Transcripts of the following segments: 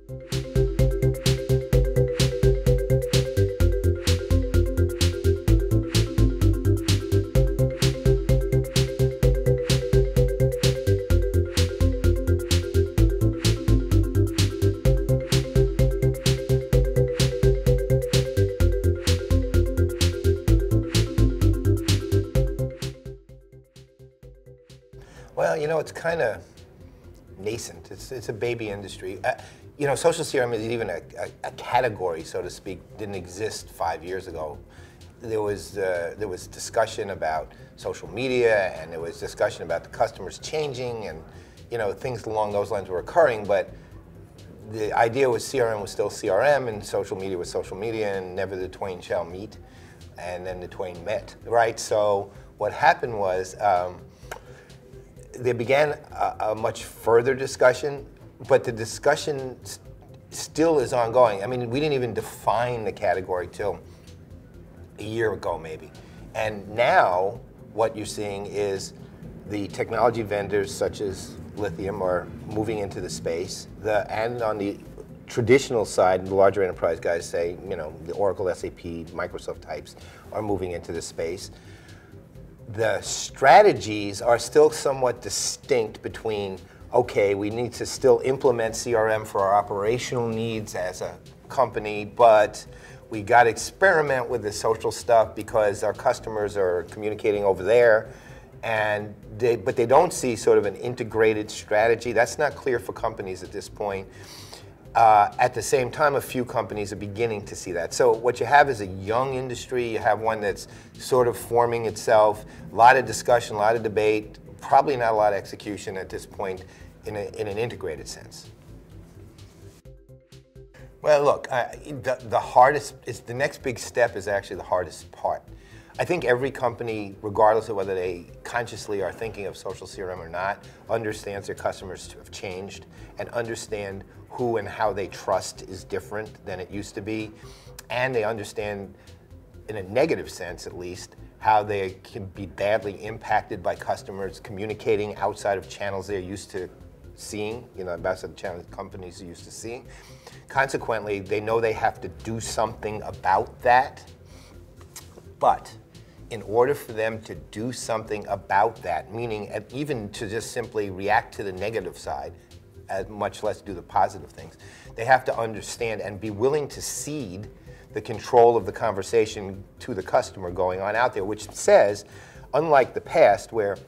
Well, you know, it's kind of nascent. It's a baby industry. You know, social CRM is even a category, so to speak, didn't exist 5 years ago. There was discussion about social media, and there was discussion about the customers changing, and you know, things along those lines were occurring. But the idea was CRM was still CRM, and social media was social media, and never the twain shall meet. And then the twain met, right? So what happened was, there began a much further discussion, but the discussion still is ongoing. I mean, we didn't even define the category till a year ago, maybe. And now, what you're seeing is the technology vendors such as Lithium are moving into the space. And on the traditional side, the larger enterprise guys say, you know, the Oracle, SAP, Microsoft types are moving into the space. The strategies are still somewhat distinct between, okay, we need to still implement CRM for our operational needs as a company, but we got to experiment with the social stuff because our customers are communicating over there, but they don't see sort of an integrated strategy. That's not clear for companies at this point. At the same time, a few companies are beginning to see that. So what you have is a young industry. You have one that's sort of forming itself. A lot of discussion, a lot of debate, probably not a lot of execution at this point in an integrated sense. Well, look, the next big step is actually the hardest part. I think every company, regardless of whether they consciously are thinking of social CRM or not, understands their customers have changed and understand who and how they trust is different than it used to be. And they understand, in a negative sense at least, how they can be badly impacted by customers communicating outside of channels they're used to seeing, you know, outside of channels companies are used to seeing. Consequently, they know they have to do something about that. But in order for them to do something about that, meaning even to just simply react to the negative side, much less do the positive things, they have to understand and be willing to cede the control of the conversation to the customer going on out there, which says, unlike the past where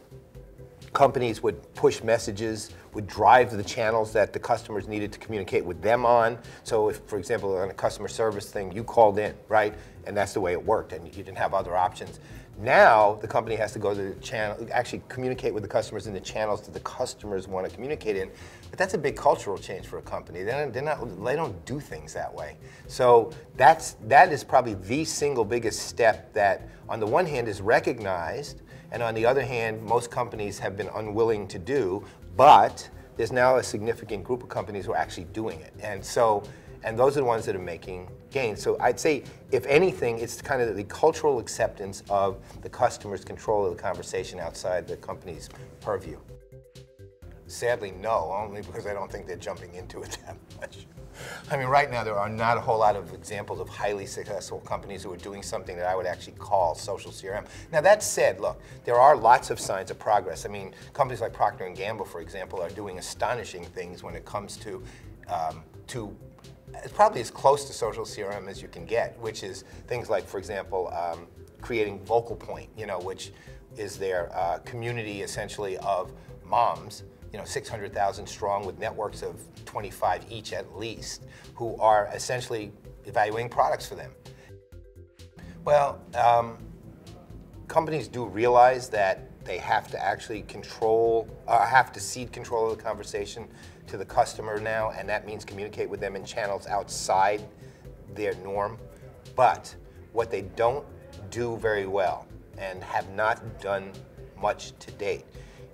companies would push messages, would drive the channels that the customers needed to communicate with them on. So if, for example, on a customer service thing, you called in, right? And that's the way it worked, and you didn't have other options. Now, the company has to go to the channel, actually communicate with the customers in the channels that the customers want to communicate in. But that's a big cultural change for a company. They don't do things that way. So that is probably the single biggest step that, on the one hand, is recognized, and on the other hand, most companies have been unwilling to do, but there's now a significant group of companies who are actually doing it. And those are the ones that are making gains. So I'd say, if anything, it's kind of the cultural acceptance of the customer's control of the conversation outside the company's purview. Sadly, no, only because I don't think they're jumping into it that much. I mean, right now there are not a whole lot of examples of highly successful companies who are doing something that I would actually call social CRM. Now that said, look, there are lots of signs of progress. I mean, companies like Procter & Gamble, for example, are doing astonishing things when it comes to it's probably as close to social CRM as you can get, which is things like, for example, creating Vocal Point, you know, which is their community essentially of moms, you know, 600,000 strong with networks of 25 each at least, who are essentially evaluating products for them. Well, companies do realize that they have to actually have to cede control of the conversation to the customer now, and that means communicate with them in channels outside their norm. But what they don't do very well, and have not done much to date,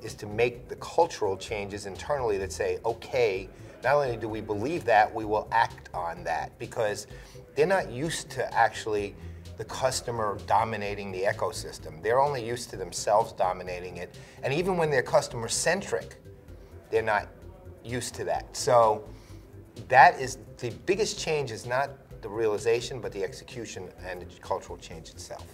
is to make the cultural changes internally that say, okay, not only do we believe that, we will act on that, because they're not used to actually the customer dominating the ecosystem. They're only used to themselves dominating it. And even when they're customer-centric, they're not used to that. So that is the biggest change is not the realization, but the execution and the cultural change itself.